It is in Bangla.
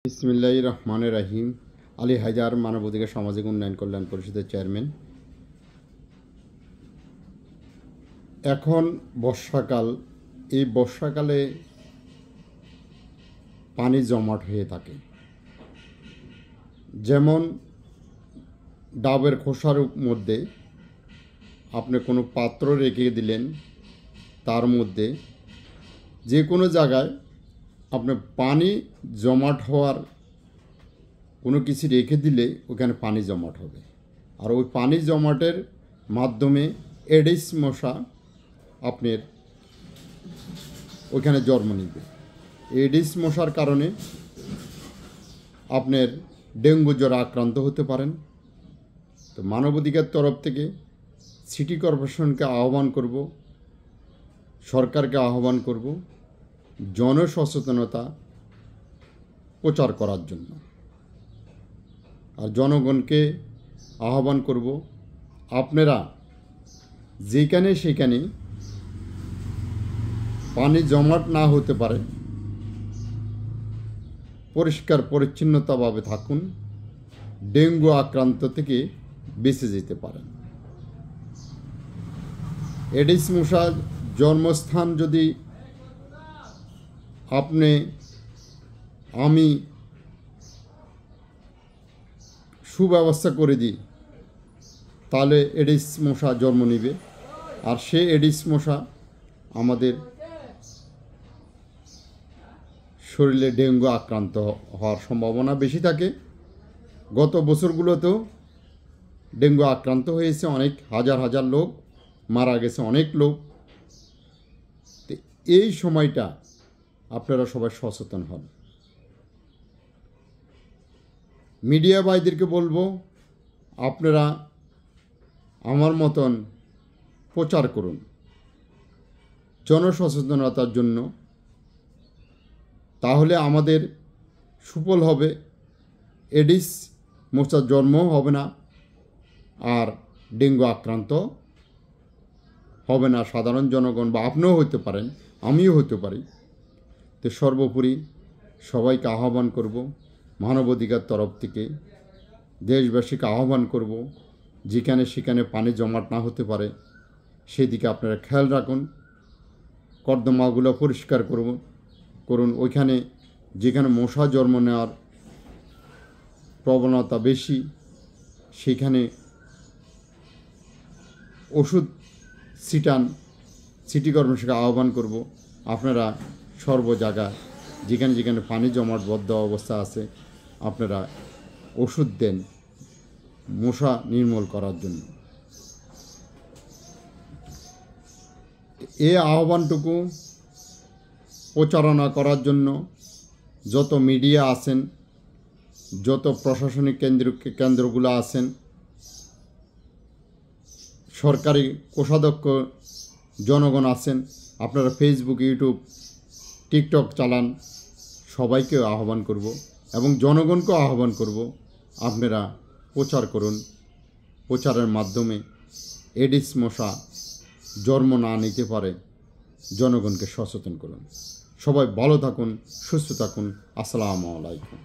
বিসমিল্লাহির রহমানির রহিম। আলী হায়দার, মানবাধিকার সামাজিক উন্নয়ন কল্যাণ পরিষদের চেয়ারম্যান। এখন বর্ষাকাল, এই বর্ষাকালে পানি জমাট হয়ে থাকে। যেমন ডাবের খোসার মধ্যে আপনি কোনো পাত্র রেখে দিলেন, তার মধ্যে যে কোনো জায়গায় আপনি পানি জমাট হওয়ার কোনো কিছু রেখে দিলে ওখানে পানি জমাট হবে। আর ওই পানি জমাটের মাধ্যমে এডিস মশা আপনার ওইখানে জন্ম নিবে। এডিস মশার কারণে আপনার ডেঙ্গু জ্বরে আক্রান্ত হতে পারেন। তো মানবাধিকার তরফ থেকে সিটি কর্পোরেশনকে আহ্বান করব, সরকারকে আহ্বান করব জনসচেতনতা প্রচার করার জন্য। আর জনগণকে আহ্বান করব, আপনারা যেখানে সেখানে পানি জমাট না হতে পারে পরিষ্কার পরিচ্ছন্নতাভাবে থাকুন, ডেঙ্গু আক্রান্ত থেকে বেঁচে যেতে পারেন। এডিস মশার জন্মস্থান যদি আমি সুব্যবস্থা করে দিই, তাহলে এডিস মশা জন্ম নিবে। আর সে এডিস মশা আমাদের শরীরে ডেঙ্গু আক্রান্ত হওয়ার সম্ভাবনা বেশি থাকে। গত বছরগুলোতেও ডেঙ্গু আক্রান্ত হয়েছে অনেক, হাজার হাজার লোক মারা গেছে, অনেক লোক। তো এই সময়টা আপনারা সবাই সচেতন হন। মিডিয়া ভাইদেরকে বলবো, আপনারা আমার মতন প্রচার করুন জনসচেতনতার জন্য, তাহলে আমাদের সুফল হবে। এডিস মশার জন্ম হবে না, আর ডেঙ্গু আক্রান্ত হবে না সাধারণ জনগণ, বা আপনিও হতে পারেন, আমিও হতে পারি। তো সর্বোপরি সবাইকে আহ্বান করব, মানবাধিকার তরফ থেকে দেশবাসীকে আহ্বান করব, যেখানে সেখানে পানি জমাট না হতে পারে সেদিকে আপনারা খেয়াল রাখুন। কর্দমাগুলো পরিষ্কার করুন। ওইখানে যেখানে মশা জন্ম নেওয়ার প্রবণতা বেশি, সেখানে ওষুধ ছিটান। সিটি কর্পোরেশনকে আহ্বান করব, আপনারা সর্ব জায়গায় যেখানে যেখানে পানি জমাটবদ্ধ অবস্থা আছে আপনারা ওষুধ দেন মশা নির্মূল করার জন্য। এই আহ্বানটুকু প্রচারণা করার জন্য যত মিডিয়া আছেন, যত প্রশাসনিক কেন্দ্রগুলো আছেন, সরকারি কোষাধ্যক্ষ জনগণ আছেন, আপনারা ফেসবুক, ইউটিউব, টিকটক চালান, সবাইকে আহ্বান করব এবং জনগণকেও আহ্বান করব, আপনারা প্রচার করুন। প্রচারের মাধ্যমে এডিস মশা জন্ম না নিতে পারে জনগণকে সচেতন করুন। সবাই ভালো থাকুন, সুস্থ থাকুন। আসসালামু আলাইকুম।